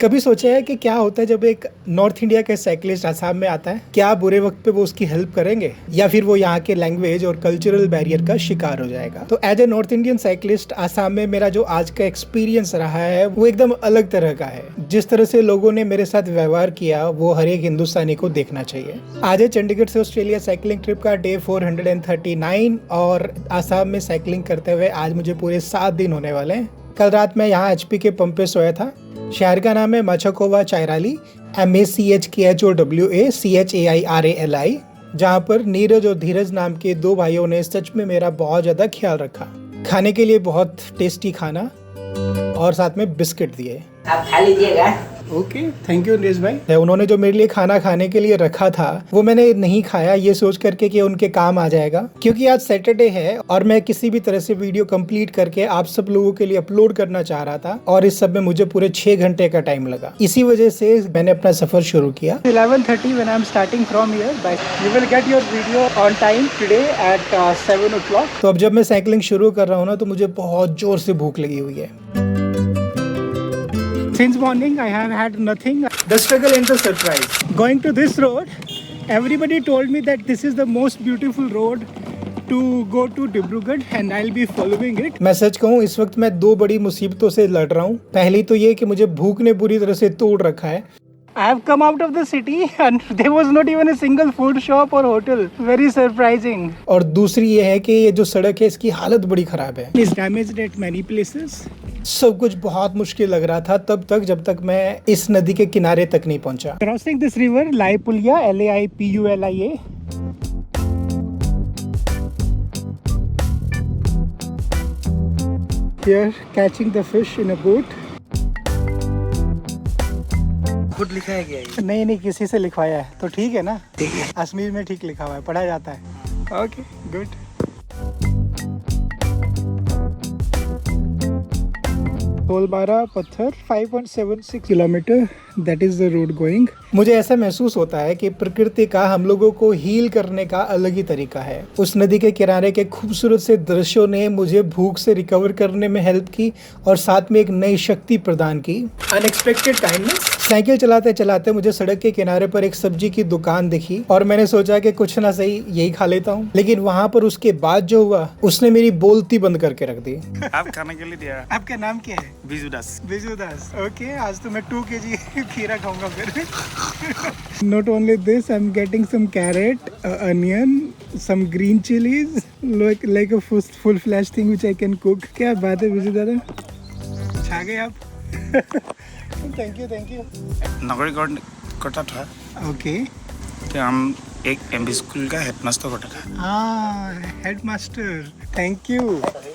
कभी सोचा है कि क्या होता है जब एक नॉर्थ इंडिया का साइकिलिस्ट आसाम में आता है? क्या बुरे वक्त पे वो उसकी हेल्प करेंगे या फिर वो यहाँ के लैंग्वेज और कल्चरल बैरियर का शिकार हो जाएगा? तो as a North Indian cyclist Assam में मेरा जो आज का एक्सपीरियंस रहा है वो एकदम अलग तरह का है। जिस तरह से लोगों ने मेरे साथ व्यवहार किया वो हर एक हिंदुस्तानी को देखना चाहिए। आज है चंडीगढ़ से ऑस्ट्रेलिया साइकिलिंग ट्रिप का डे 439 और आसाम में साइकिलिंग करते हुए आज मुझे पूरे 7 दिन होने वाले हैं। कल रात मैं यहाँ HP के पंप पे सोया था। शहर का नाम है माछाकोवा चायराली, MACHKHOWA CHAIRALI, जहाँ पर नीरज और धीरज नाम के 2 भाइयों ने सच में मेरा बहुत ज़्यादा ख्याल रखा। खाने के लिए बहुत टेस्टी खाना और साथ में बिस्किट दिए। आप खा लीजिएगा। ओके, थैंक यू नरेश भाई। उन्होंने जो मेरे लिए खाना खाने के लिए रखा था वो मैंने नहीं खाया, ये सोच करके कि उनके काम आ जाएगा, क्योंकि आज सैटरडे है और मैं किसी भी तरह से वीडियो कंप्लीट करके आप सब लोगों के लिए अपलोड करना चाह रहा था और इस सब में मुझे पूरे 6 घंटे का टाइम लगा। इसी वजह से मैंने अपना सफर शुरू किया। 11:30 when I'm starting from here, you will get your video on time today at 7 o'clock। तो अब जब मैं साइकिलिंग शुरू कर रहा हूँ ना तो मुझे बहुत जोर से भूख लगी हुई है। Since morning I have had nothing. The struggle and the surprise. Going to this road, everybody told me that this is the most beautiful road to go to Dibrugarh and I'll be following it. मैं सच कहूँ इस वक्त मैं 2 बड़ी मुसीबतों से लड़ रहा हूँ। पहली तो ये कि मुझे भूख ने बुरी तरह से तोड़ रखा है। I have come out of the city and there was not even a single food shop or hotel. Very surprising. और दूसरी ये है कि ये जो सड़क है इसकी हालत बड़ी खराब है। It's damaged at many places. सब कुछ बहुत मुश्किल लग रहा था तब तक जब तक मैं इस नदी के किनारे तक नहीं पहुंचा। Crossing this river, Laipulia, LAIPULIA. Here, catching the fish in a boat. खुद लिखा है क्या ये? नहीं किसी से लिखवाया है तो ठीक है ना। ठीक है। अश्मीर में ठीक लिखा हुआ है, पढ़ा जाता है। Okay good. गोलबारा पत्थर 5.76 kilometre, that is the road going. मुझे ऐसा महसूस होता है कि प्रकृति का हम लोगों को हील करने का अलग ही तरीका है। उस नदी के किनारे के खूबसूरत से दृश्यों ने मुझे भूख से रिकवर करने में हेल्प की और साथ में एक नई शक्ति प्रदान की। Unexpected kindness. साइकिल चलाते चलाते मुझे सड़क के किनारे पर एक सब्जी की दुकान दिखी और मैंने सोचा कि कुछ ना सही यही खा लेता हूँ, लेकिन वहाँ पर उसके बाद जो हुआ उसने मेरी बोलती बंद करके रख दी। आप खाने के लिए दिया। आपका नाम क्या है? बिजू दास। बिजू दास। ओके, आज तो मैं 2 kg खीरा खाऊंगा फिर। Not only this, I'm getting some carrot, onion, some green chilies, like a full flash thing which I can cook. क्या बात है बिजू दादा, छा गए आप। Thank you. नागरिक करता था। ओके। तो हम एक MB स्कूल का हेडमास्टर करता था। हाँ, headmaster, thank you,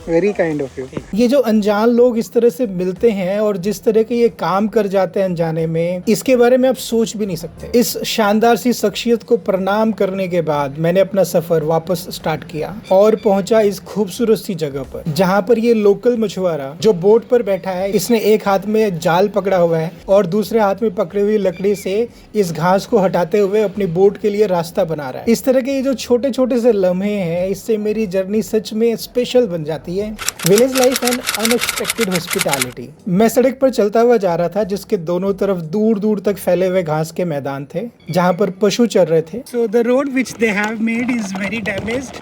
very kind of you. ये जो अनजान लोग इस तरह से मिलते हैं और जिस तरह के ये काम कर जाते हैं अनजाने में, इसके बारे में आप सोच भी नहीं सकते। इस शानदार सी शख्सियत को प्रणाम करने के बाद मैंने अपना सफर वापस स्टार्ट किया और पहुंचा इस खूबसूरत सी जगह पर, जहां पर ये लोकल मछुआरा जो बोट पर बैठा है, इसने एक हाथ में जाल पकड़ा हुआ है और दूसरे हाथ में पकड़ी हुई लकड़ी से इस घास को हटाते हुए अपनी बोट के लिए रास्ता बना रहा है। इस तरह के ये जो छोटे छोटे से लम्हे हैं, इससे मेरी जर्नी सच में स्पेशल बन जाती है। Village life and unexpected hospitality. मैं सड़क पर चलता हुआ जा रहा था जिसके दोनों तरफ दूर दूर तक फैले हुए घास के मैदान थे जहाँ पर पशु चल रहे थे। So the road which they have made is very damaged.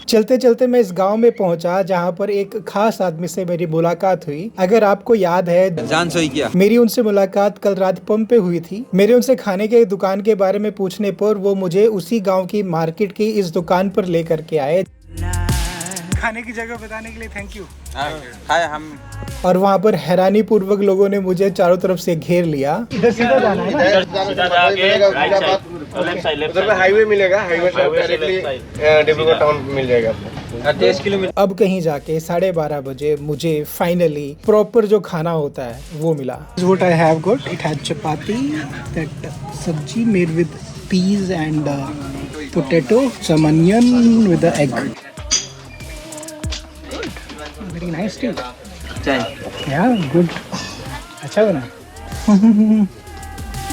चलते चलते मैं इस गांव में पहुंचा जहां पर एक खास आदमी से मेरी मुलाकात हुई। अगर आपको याद है, जान सही किया, मेरी उनसे मुलाकात कल रात पंप पे हुई थी। मेरे उनसे खाने के दुकान के बारे में पूछने पर वो मुझे उसी गांव की मार्केट की इस दुकान पर लेकर के आए। खाने की जगह बताने के लिए थैंक यू। हाय हम। और वहाँ पर हैरानी पूर्वक लोगों ने मुझे चारों तरफ से घेर लिया। इधर सीधा जाना है ना? उधर पे हाईवे मिलेगा, हाईवे से डायरेक्टली डिब्रूगढ़ टाउन मिल जाएगा आपको। 23 किलोमीटर। अब कहीं जाके 12:30 बजे मुझे फाइनली प्रॉपर जो खाना होता है वो मिला। What I have got, it had chapati, that sabji made with peas and potato, some onion with the egg. Very nice too. चाय। Yeah, good. अच्छा बना।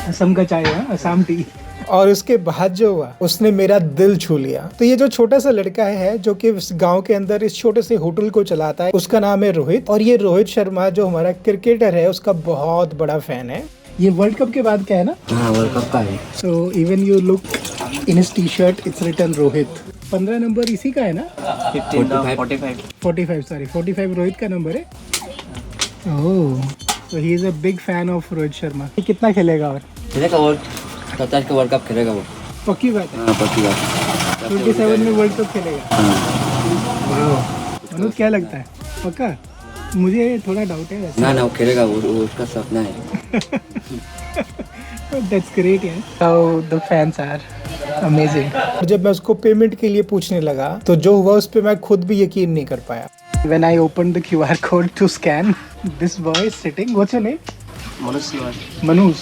असम का चाय है, असम टी। और उसके बाद जो हुआ उसने मेरा दिल छू लिया। तो ये जो छोटा सा लड़का है जो कि इस गांव के अंदर इस छोटे से होटल को चलाता है, उसका नाम है रोहित। और ये रोहित शर्मा जो हमारा क्रिकेटर है उसका बहुत बड़ा फैन है। ये वर्ल्ड कप के बाद क्या है ना? हाँ, वर्ल्ड कप का है। So even you look in his T shirt it's written Rohit. 15 number इसी का है ना? 45 रोहित का नंबर है। ओह, so he is a big fan of Rohit Sharma. ये कितना खेलेगा और? खेलेगा वो 50 का वर्ल्ड कप खेलेगा वो। पक्की बात है? हाँ, पक्की बात। 27 में वर्ल्ड कप खेलेगा। हाँ। मनोज क्या लगता है, पक्का? मुझे थोड़ा डाउट है वैसे। ना वो खेलेगा, वो उसका सपना है। That's great यार। How the fans are amazing। जब मैं उसको पेमेंट के लिए पूछने लगा तो जो हुआ उस पे मैं खुद भी यकीन नहीं कर पाया। When I opened the QR code to scan, this boy is sitting. What's your name? Manoj,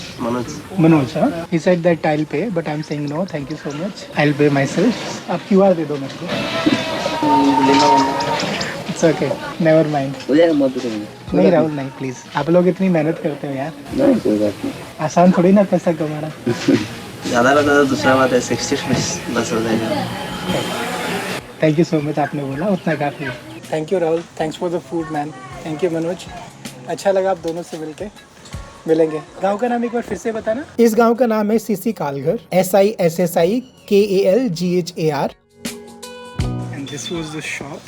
huh? He said that I'll pay, but I'm saying no, thank you so much. I'll pay myself. आप QR दे दो मेरे को। It's okay, never mind। हो जाएगा, मत करेंगे। नहीं राहुल नहीं, प्लीज। आप लोग इतनी मेहनत करते हो यार, नहीं, कोई बात नहीं। आसान थोड़ी ना पैसा कमाना। ज़्यादा लगा तो दूसरा बात है, 60 बस हो जाएगा। थैंक यू सो मच, आपने बोला उतना काफ़ी है। Thank you Rahul, thanks for the food man. Thank you Manoj, अच्छा लगा आप दोनों से मिलके। मिलेंगे। गांव का नाम एक बार फिर से बताना। इस गांव का नाम है Sissi Kalghar, SISSIKALGHAR। And this was the shop.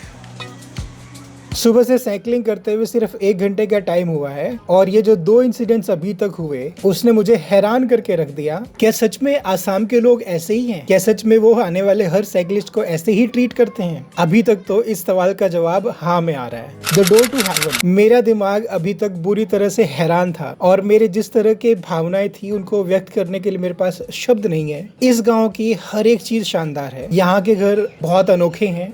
सुबह से साइकिलिंग करते हुए सिर्फ 1 घंटे का टाइम हुआ है और ये जो 2 इंसिडेंट्स अभी तक हुए उसने मुझे हैरान करके रख दिया। क्या सच में आसाम के लोग ऐसे ही हैं? क्या सच में वो आने वाले हर साइकिलिस्ट को ऐसे ही ट्रीट करते हैं? अभी तक तो इस सवाल का जवाब हाँ में आ रहा है। The door to heaven. मेरा दिमाग अभी तक बुरी तरह से हैरान था और मेरे जिस तरह के भावनाएं थी उनको व्यक्त करने के लिए मेरे पास शब्द नहीं है। इस गाँव की हर एक चीज शानदार है। यहाँ के घर बहुत अनोखे हैं।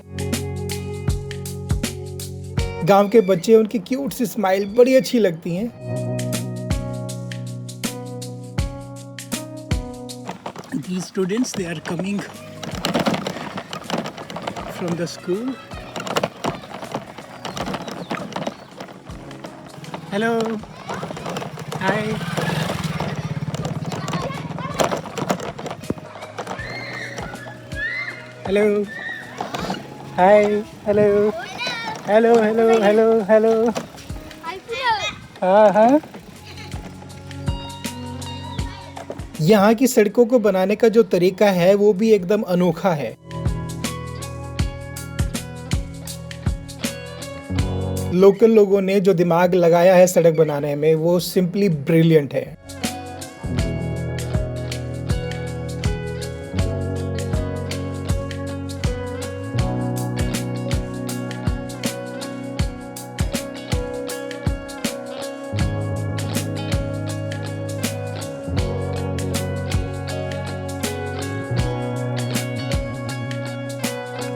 गांव के बच्चे, उनकी क्यूट सी स्माइल बड़ी अच्छी लगती हैं। These students, they are coming from the school. Hello. Hi. Hello. Hi. Hello. Hello hello hello hello. हाँ हाँ। यहाँ की सड़कों को बनाने का जो तरीका है वो भी एकदम अनोखा है। लोकल लोगों ने जो दिमाग लगाया है सड़क बनाने में वो सिंपली ब्रिलियंट है।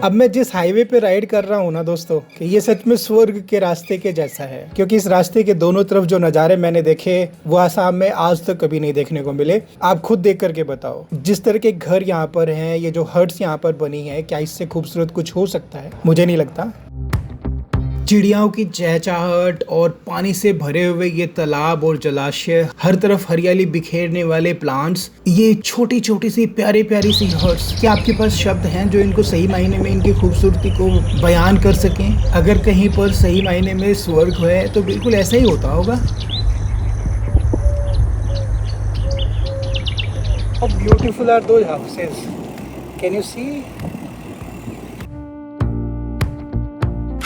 अब मैं जिस हाईवे पे राइड कर रहा हूँ ना दोस्तों, कि ये सच में स्वर्ग के रास्ते के जैसा है, क्योंकि इस रास्ते के दोनों तरफ जो नज़ारे मैंने देखे वो आसाम में आज तक कभी नहीं देखने को मिले। आप खुद देख करके बताओ, जिस तरह के घर यहाँ पर हैं, ये जो हट्स यहाँ पर बनी है, क्या इससे खूबसूरत कुछ हो सकता है? मुझे नहीं लगता। चिड़ियाओं की चहचहाहट और पानी से भरे हुए ये तालाब और जलाशय, हर तरफ हरियाली बिखेरने वाले प्लांट्स, ये छोटी छोटी सी प्यारी प्यारी सी हर्ट्स, क्या आपके पास शब्द हैं जो इनको सही मायने में इनकी खूबसूरती को बयान कर सकें? अगर कहीं पर सही मायने में स्वर्ग है तो बिल्कुल ऐसा ही होता होगा। How beautiful are those houses? Can you see?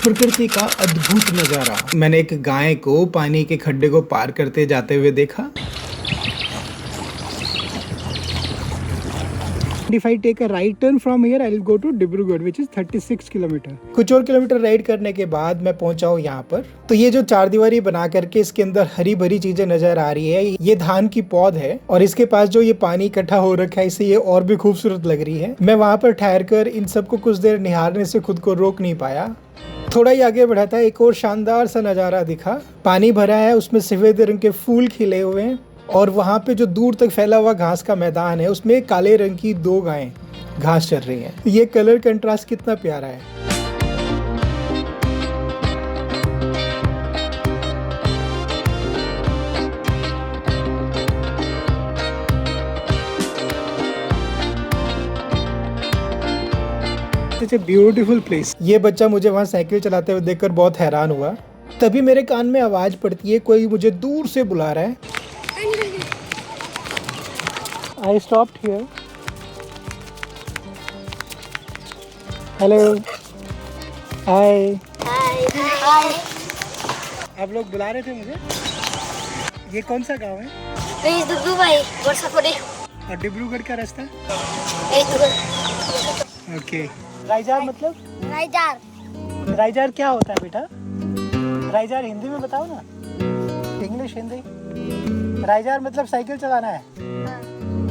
प्रकृति का अद्भुत नजारा। मैंने एक गाय को पानी के खड्डे को पार करते जाते हुए देखा। If I take a right turn from here, I will go to Dibrugarh, which is 36 kilometre. कुछ और किलोमीटर राइड करने के बाद मैं पहुंचा हूँ यहाँ पर। तो ये जो चारदीवारी बना करके इसके अंदर हरी भरी चीजें नजर आ रही है, ये धान की पौध है और इसके पास जो ये पानी इकट्ठा हो रखा है, इससे ये और भी खूबसूरत लग रही है। मैं वहाँ पर ठहर कर इन सबको कुछ देर निहारने से खुद को रोक नहीं पाया। थोड़ा ही आगे बढ़ा था, एक और शानदार सा नज़ारा दिखा। पानी भरा है, उसमें सफेद रंग के फूल खिले हुए हैं और वहाँ पे जो दूर तक फैला हुआ घास का मैदान है, उसमें काले रंग की 2 गायें घास चर रही हैं। ये कलर कंट्रास्ट कितना प्यारा है। Such a beautiful place. ये बच्चा मुझे वहाँ साइकिल चलाते हुए देखकर बहुत हैरान हुआ। तभी मेरे कान में आवाज पड़ती है, कोई मुझे दूर से बुला रहा है। I stopped here. Hello. Hi. हाय आप लोग बुला रहे थे मुझे? ये कौन सा गांव है? ए दुदू भाई वर्षा पड़े और डिब्रूगढ़ का रास्ता? ए दुदू ओके। राइजार मतलब? राइजार राइजार क्या होता है बेटा? राइजार हिंदी में बताओ ना, इंग्लिश हिंदी। राइजार मतलब साइकिल चलाना है,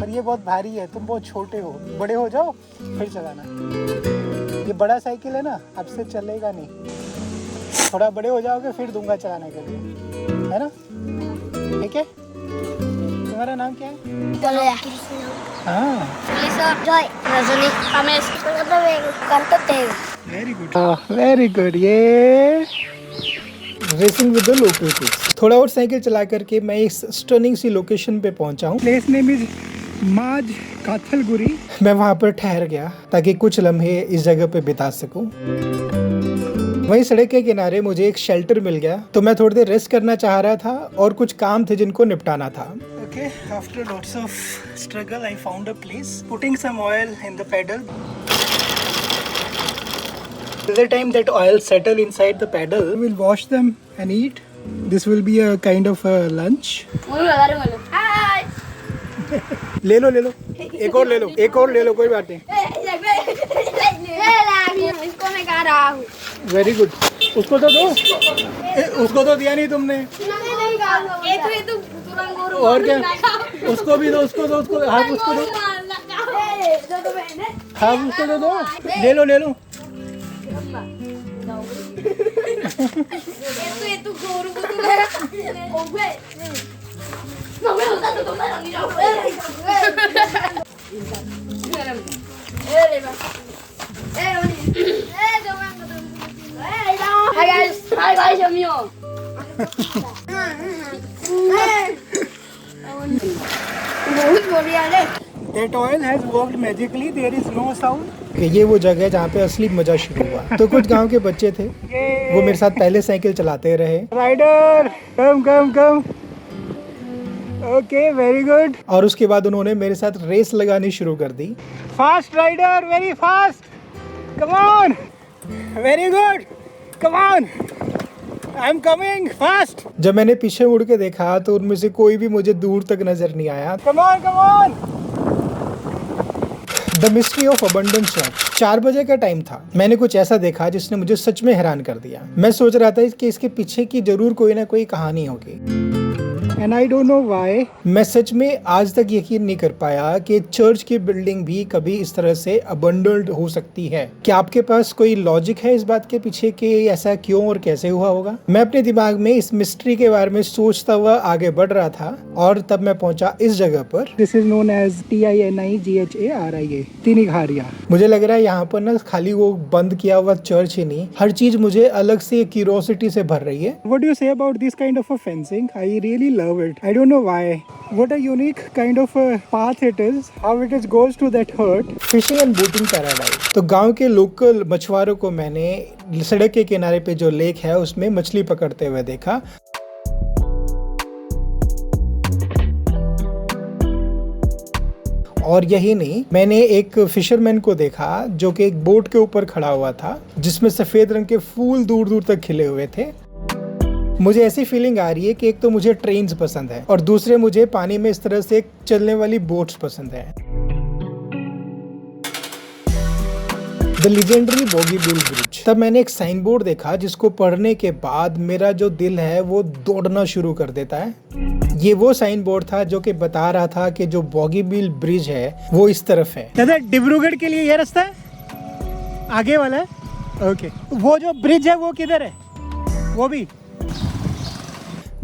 पर ये बहुत भारी है, तुम बहुत छोटे हो, बड़े हो जाओ फिर चलाना। ये बड़ा साइकिल है ना, अब से चलेगा नहीं, थोड़ा बड़े हो जाओगे फिर दूंगा चलाने के लिए, है ना? ठीक है। तुम्हारा नाम क्या है? चलो यार हाँ, जॉय रजनी रमेश करते हैं वेरी गुड, वेरी गुड। ये racing with the local kids. थोड़ा और साइकिल चला करके मैं इस स्टनिंग सी लोकेशन पे पहुंचा हूँ। प्लेस नेम इज माज काथलगुरी। मैं वहाँ पर ठहर गया ताकि कुछ लम्हे इस जगह पे बिता सकूं। वहीं सड़क के किनारे मुझे एक शेल्टर मिल गया, तो मैं थोड़ी देर रेस्ट करना चाह रहा था और कुछ काम थे जिनको निपटाना था। Okay, after lots of struggle, I found a place. Putting some oil in the pedal. Till the time that oil settle inside the pedal, we'll wash them and eat. This will be a kind of a lunch. हाय ले लो, एक और ले लो, एक और ले लो, कोई बात नहीं। इसको मैं खा रहा हूँ वेरी गुड। उसको तो दो। उसको तो दिया नहीं तुमने। और क्या? उसको भी दो, उसको दो, उसको हाफ उसको दो, हाफ उसको तो दो। ले लो, ले लो। Hi guys, amigo. बहुत बढ़िया है। That oil has worked magically. There is no sound. ये वो जगह है जहाँ पे असली मजा शुरू हुआ। तो कुछ गांव के बच्चे थे, वो मेरे साथ पहले साइकिल चलाते रहे। Rider, come come come. Okay, very good. और उसके बाद उन्होंने मेरे साथ रेस लगानी शुरू कर दी। Fast rider, very fast, come on, very good, come on, I am coming fast. जब मैंने पीछे मुड़ के देखा तो उनमें से कोई भी मुझे दूर तक नजर नहीं आया। Come on, come on. The mystery of abundance church. 4 बजे का टाइम था। मैंने कुछ ऐसा देखा जिसने मुझे सच में हैरान कर दिया। मैं सोच रहा था कि इसके पीछे की जरूर कोई ना कोई कहानी होगी। And I don't know why. मैं सच में आज तक यकीन नहीं कर पाया कि चर्च की बिल्डिंग भी कभी इस तरह से अबंडन्ड हो सकती है। क्या आपके पास कोई लॉजिक है इस बात के पीछे कि ऐसा क्यों और कैसे हुआ होगा? मैं अपने दिमाग में इस मिस्ट्री के बारे में सोचता हुआ आगे बढ़ रहा था और तब मैं पहुंचा इस जगह पर। This is known as TINIGHARIA, Tinigharia. मुझे लग रहा है यहाँ पर ना खाली वो बंद किया हुआ चर्च ही नहीं, हर चीज मुझे अलग से क्यूरियोसिटी से भर रही है। What do you say about this kind of a fencing? I really love it. I don't know why. What a unique kind of a path it is. How it is goes to that hut. Fishing and boating paradise. तो गांव के local मछुआरों को मैंने सड़क के किनारे पे जो लेक है उसमें मछली पकड़ते हुए देखा। और यही नहीं, मैंने एक फिशरमैन को देखा जो कि एक बोट के ऊपर खड़ा हुआ था जिसमें सफेद रंग के फूल दूर दूर तक खिले हुए थे। मुझे ऐसी फीलिंग आ रही है कि एक तो मुझे ट्रेन्स पसंद है और दूसरे मुझे पानी में इस तरह से चलने वाली बोट्स पसंद है। The legendary Bogibeel bridge. तब मैंने एक साइन बोर्ड देखा जिसको पढ़ने के बाद मेरा जो दिल है वो दौड़ना शुरू कर देता है। ये वो साइन बोर्ड था जो कि बता रहा था कि जो बॉगीबिल ब्रिज है वो इस तरफ है। दादा, डिब्रूगढ़ के लिए ये रास्ता है, आगे वाला है। ओके, वो जो ब्रिज है वो किधर है? वो भी,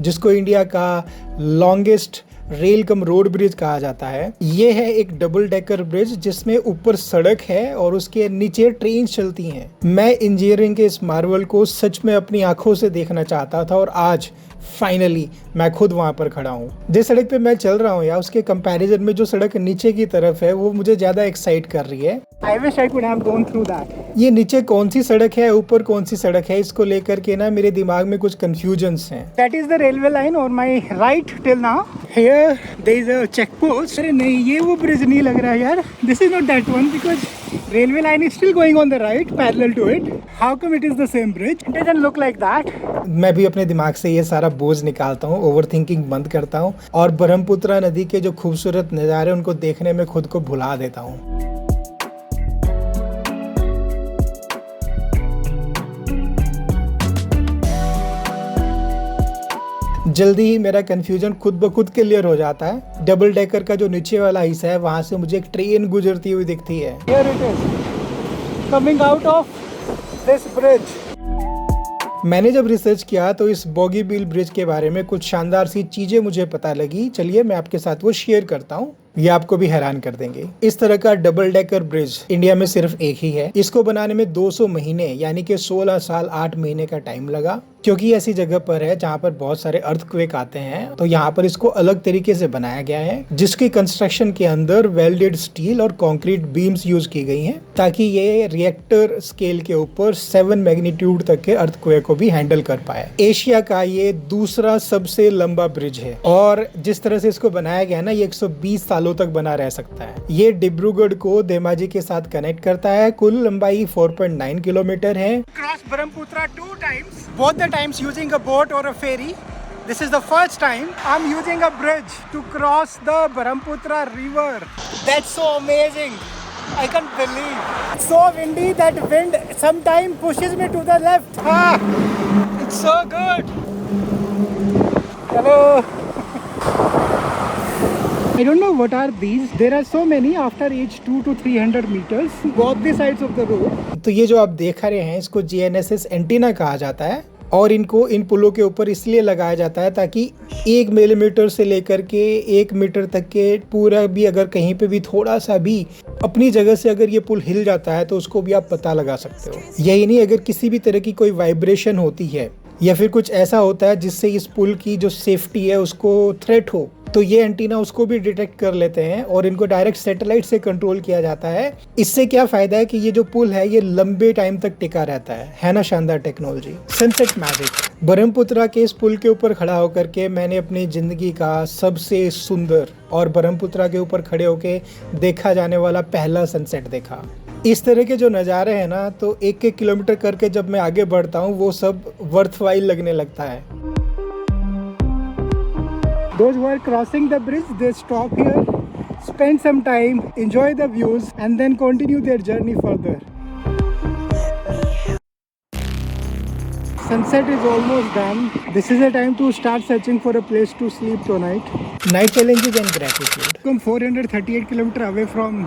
जिसको इंडिया का longest rail cum road bridge कहा जाता है। ये है एक डबल डेकर ब्रिज जिसमें ऊपर सड़क है और उसके नीचे ट्रेन चलती हैं। मैं इंजीनियरिंग के इस मार्वल को सच में अपनी आंखों से देखना चाहता था और आज फाइनली मैं खुद वहां पर खड़ा हूँ। जिस सड़क पे मैं चल रहा हूँ या उसके कंपैरिजन में जो सड़क नीचे की तरफ है वो मुझे ज्यादा एक्साइट कर रही है। I wish I could have gone through that. ये नीचे कौन सी सड़क है, ऊपर कौन सी सड़क है, इसको लेकर के ना मेरे दिमाग में कुछ कंफ्यूजन्स हैं। That is the railway line on my right till now. Here there is a check post. अरे नहीं, ये वो ब्रिज नहीं लग रहा है यार. This is not that one because railway line is still going on the right, parallel to it. How come it is the same bridge? It doesn't look like that. मैं भी अपने दिमाग से ये सारा बोझ निकालता हूँ, ओवर थिंकिंग बंद करता हूँ और ब्रह्मपुत्रा नदी के जो खूबसूरत नज़ारे उनको देखने में खुद को भुला देता हूँ। जल्दी ही मेरा कंफ्यूजन खुद ब खुद क्लियर हो जाता है। डबल डेकर का जो नीचे वाला हिस्सा है वहां से मुझे एक ट्रेन गुजरती हुई दिखती है। Here it is. Coming out of this bridge. मैंने जब रिसर्च किया तो इस बॉगी बील ब्रिज के बारे में कुछ शानदार सी चीजें मुझे पता लगी। चलिए मैं आपके साथ वो शेयर करता हूँ, ये आपको भी हैरान कर देंगे। इस तरह का डबल डेकर ब्रिज इंडिया में सिर्फ एक ही है। इसको बनाने में 200 महीने यानी कि 16 साल 8 महीने का टाइम लगा, क्योंकि ऐसी जगह पर है जहाँ पर बहुत सारे अर्थक्वेक आते हैं। तो यहाँ पर इसको अलग तरीके से बनाया गया है, जिसकी कंस्ट्रक्शन के अंदर वेल्डेड स्टील और कंक्रीट बीम्स यूज की गई हैं, ताकि ये रिएक्टर स्केल के ऊपर 7 मैग्नीट्यूड तक के अर्थक्वेक को भी हैंडल कर पाए। एशिया का ये दूसरा सबसे लंबा ब्रिज है और जिस तरह से इसको बनाया गया है ना, ये 120 सालों तक बना रह सकता है। ये डिब्रूगढ़ को धेमाजी के साथ कनेक्ट करता है। कुल लंबाई 4.9 किलोमीटर है। Crossed Brahmaputra 2 times. Both the times using a boat or a ferry. This is the first time I'm using a bridge to cross the Brahmaputra river. That's so amazing. I can't believe. It's so windy that wind sometimes pushes me to the left. It's so good. Hello. I don't know what are these. There are so many after each 2 to 300 meters. Both the sides of the road. तो ये जो आप देख रहे हैं इसको GNSS antenna कहा जाता है और इनको इन पुलों के ऊपर इसलिए लगाया जाता है ताकि 1 मिलीमीटर से लेकर के 1 मीटर तक के पूरा भी अगर कहीं पे भी थोड़ा सा भी अपनी जगह से अगर ये पुल हिल जाता है तो उसको भी आप पता लगा सकते हो। यही नहीं, अगर किसी भी तरह की कोई वाइब्रेशन होती है या फिर कुछ ऐसा होता है जिससे इस पुल की जो सेफ्टी है उसको थ्रेट हो, तो ये एंटीना उसको भी डिटेक्ट कर लेते हैं और इनको डायरेक्ट सैटेलाइट से कंट्रोल किया जाता है। इससे क्या फायदा है कि ये जो पुल है ये लंबे टाइम तक टिका रहता है ना। शानदार टेक्नोलॉजी। Sunset magic. ब्रह्मपुत्रा के इस पुल के ऊपर खड़ा होकर के मैंने अपनी जिंदगी का सबसे सुंदर और ब्रह्मपुत्रा के ऊपर खड़े होके देखा जाने वाला पहला सनसेट देखा। इस तरह के जो नज़ारे हैं ना, तो 1-1 किलोमीटर करके जब मैं आगे बढ़ता हूँ वो सब वर्थवाइल लगने लगता है। Those who are crossing the bridge, they stop here, spend some time, enjoy the views, and then continue their journey further. Sunset is almost done. This is the time to start searching for a place to sleep tonight. Night challenges and gratitude. I'm 438 kilometers away from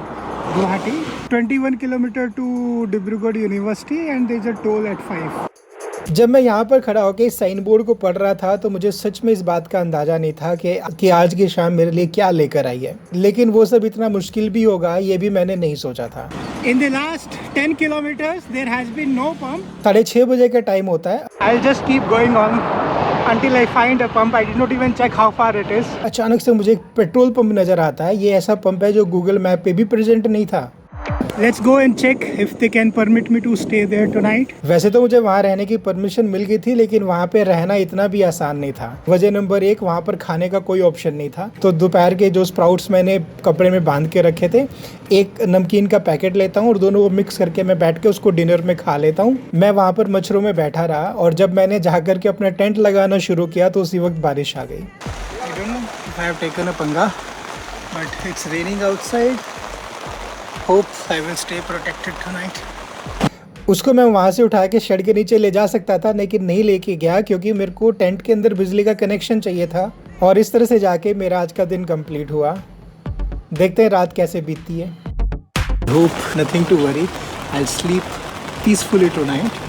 Guwahati, 21 kilometers to Dibrugarh University, and there's a toll at 5. जब मैं यहाँ पर खड़ा होकर इस sign board को पढ़ रहा था तो मुझे सच में इस बात का अंदाजा नहीं था कि आज की शाम मेरे लिए क्या लेकर आई है, लेकिन वो सब इतना मुश्किल भी होगा ये भी मैंने नहीं सोचा था। In the last 10 kilometers, there has been no pump. 6:30 बजे का टाइम होता है। I'll just keep going on until I find a pump. I did not even check how far it is. अचानक से मुझे एक पेट्रोल पंप नजर आता है। ये ऐसा पंप है जो गूगल मैप पे भी प्रेजेंट नहीं था। Let's go and check if they can permit me to stay there tonight. वैसे तो मुझे वहाँ रहने की परमिशन मिल गई थी, लेकिन वहाँ पे रहना इतना भी आसान नहीं था। वजह नंबर 1, वहाँ पर खाने का कोई ऑप्शन नहीं था। तो दोपहर के जो स्प्राउट्स मैंने कपड़े में बांध के रखे थे, एक नमकीन का पैकेट लेता हूँ और दोनों को मिक्स करके मैं बैठ के उसको डिनर में खा लेता हूँ। मैं वहाँ पर मच्छरों में बैठा रहा और जब मैंने जा करके अपना टेंट लगाना शुरू किया तो उसी वक्त बारिश आ गई। I don't know if I have taken a panga, but it's raining outside. Hope I will stay protected tonight. उसको मैं वहाँ से उठा के शेड के नीचे ले जा सकता था, लेकिन नहीं लेके गया क्योंकि मेरे को टेंट के अंदर बिजली का कनेक्शन चाहिए था। और इस तरह से जाके मेरा आज का दिन कंप्लीट हुआ। देखते हैं रात कैसे बीतती है। Hope nothing to worry. I'll sleep peacefully tonight.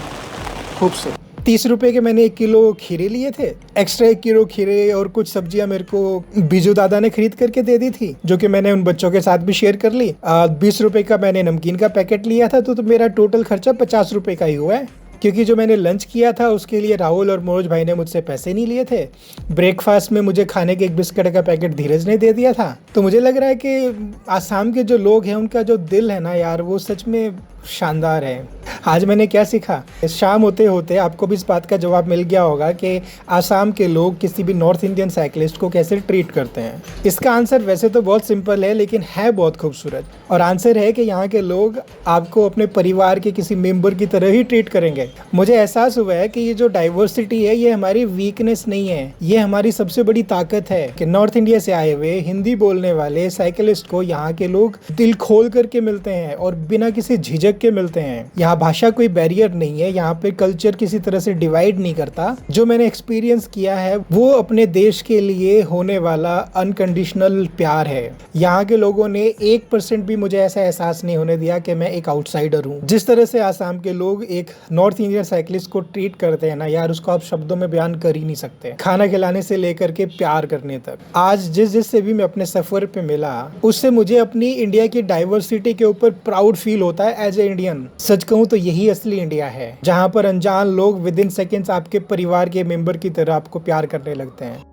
Hope so. 30 रुपए के मैंने 1 किलो खीरे लिए थे। एक्स्ट्रा 1 किलो खीरे और कुछ सब्जियां मेरे को बीजू दादा ने खरीद करके दे दी थी, जो कि मैंने उन बच्चों के साथ भी शेयर कर ली। 20 रुपए का मैंने नमकीन का पैकेट लिया था, तो मेरा टोटल खर्चा 50 रुपए का ही हुआ है, क्योंकि जो मैंने लंच किया था उसके लिए राहुल और मनोज भाई ने मुझसे पैसे नहीं लिए थे। ब्रेकफास्ट में मुझे खाने के एक बिस्किट का पैकेट धीरज ने दे दिया था। तो मुझे लग रहा है कि आसाम के जो लोग हैं उनका जो दिल है ना यार, वो सच में शानदार है। आज मैंने क्या सीखा, शाम होते होते आपको भी इस बात का जवाब मिल गया होगा कि आसाम के लोग किसी भी नॉर्थ इंडियन साइकिलिस्ट को कैसे ट्रीट करते हैं। इसका आंसर वैसे तो बहुत सिंपल है, लेकिन है बहुत खूबसूरत। और आंसर है कि यहाँ के लोग आपको अपने परिवार के किसी मेंबर की तरह ही ट्रीट करेंगे। मुझे एहसास हुआ है कि ये जो डाइवर्सिटी है ये हमारी वीकनेस नहीं है, ये हमारी सबसे बड़ी ताकत है कि नॉर्थ इंडिया से आए हुए हिंदी बोलने वाले साइकिलिस्ट को यहाँ के लोग दिल खोल करके मिलते हैं और बिना किसी झिझक के मिलते हैं। यहाँ भाषा कोई बैरियर नहीं है, यहाँ पे कल्चर किसी तरह से डिवाइड नहीं करता। जो मैंने एक्सपीरियंस किया है वो अपने देश के लिए होने वाला अनकंडीशनल प्यार है। यहाँ के लोगों ने 1% भी मुझे ऐसा एहसास नहीं होने दिया कि मैं एक आउटसाइडर हूँ। जिस तरह से आसाम के लोग एक नॉर्थ इंडियन साइकिलिस्ट को ट्रीट करते हैं ना यार, उसको आप शब्दों में बयान कर ही नहीं सकते। खाना खिलाने से लेकर के प्यार करने तक। आज जिससे भी मैं अपने सफर पे मिला, उससे मुझे अपनी इंडिया की डाइवर्सिटी के ऊपर प्राउड फील होता है एज ए इंडियन। सच कहूँ तो यही असली इंडिया है, जहाँ पर अनजान लोग विद इन सेकेंड्स आपके परिवार के मेंबर की तरह आपको प्यार करने लगते हैं।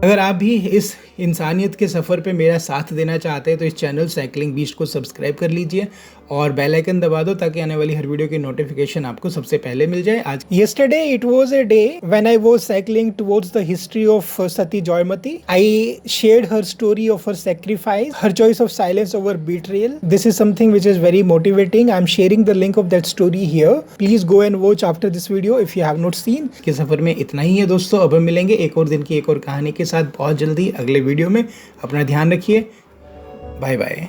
अगर आप भी इस इंसानियत के सफ़र पे मेरा साथ देना चाहते हैं तो इस चैनल साइकिलिंग बीस्ट को सब्सक्राइब कर लीजिए और बेल आइकन दबा दो ताकि आने वाली हर वीडियो की नोटिफिकेशन आपको सबसे पहले मिल जाए। आज yesterday it was a day when I was cycling towards the history of Sati Joymati. I shared her story of her sacrifice, her choice of silence over betrayal. This is something which is very motivating. I'm sharing the link of that story here. Please go and watch after this video if you have not seen. के सफ़र में इतना ही है दोस्तों। अब हम मिलेंगे एक और दिन की एक और कहानी के साथ बहुत जल्दी अगले वीडियो में। अपना ध्यान रखिए। Bye bye.